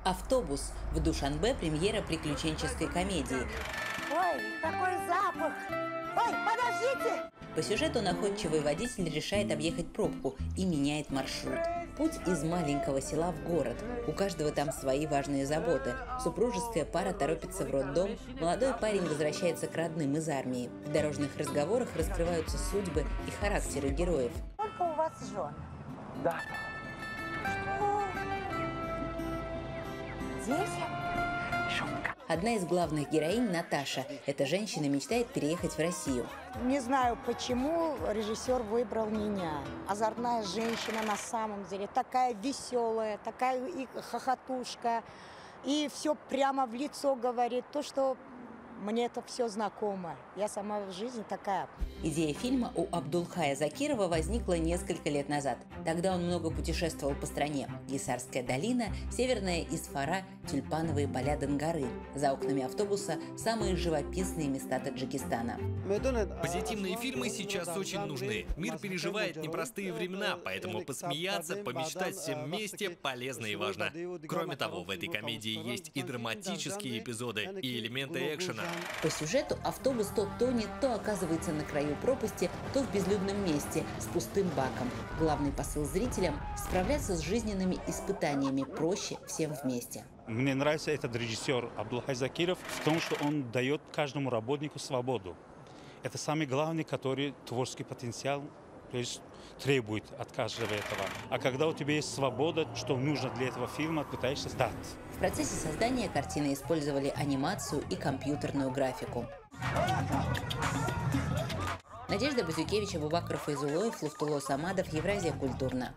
«Автобус». В Душанбе премьера приключенческой комедии. Ой, какой запах! Ой, подождите! По сюжету находчивый водитель решает объехать пробку и меняет маршрут. Путь из маленького села в город. У каждого там свои важные заботы. Супружеская пара торопится в роддом, молодой парень возвращается к родным из армии. В дорожных разговорах раскрываются судьбы и характеры героев. Сколько у вас жен? Да. Что? 10? Одна из главных героинь – Наташа. Эта женщина мечтает переехать в Россию. Не знаю, почему режиссер выбрал меня. Озорная женщина на самом деле, такая веселая, такая и хохотушка. И все прямо в лицо говорит, то, что мне это все знакомо. Я сама в жизни такая. Идея фильма у Абдулхая Закирова возникла несколько лет назад. Тогда он много путешествовал по стране. Гисарская долина, северная Исфара, тюльпановые поля Донгары. За окнами автобуса самые живописные места Таджикистана. Позитивные фильмы сейчас очень нужны. Мир переживает непростые времена, поэтому посмеяться, помечтать всем вместе полезно и важно. Кроме того, в этой комедии есть и драматические эпизоды, и элементы экшена. По сюжету автобус то тонет, то оказывается на краю пропасти, то в безлюдном месте с пустым баком. Главный посыл зрителям – справляться с жизненными испытаниями проще всем вместе. Мне нравится этот режиссер Абдулхай Закиров в том, что он дает каждому работнику свободу. Это самый главный, который творческий потенциал требует от каждого этого. А когда у тебя есть свобода, что нужно для этого фильма, пытаешься дать. В процессе создания картины использовали анимацию и компьютерную графику. Надежда Базюкевич, Абубакр Файзулоев, Луфтуло Самадов, Евразия культурна.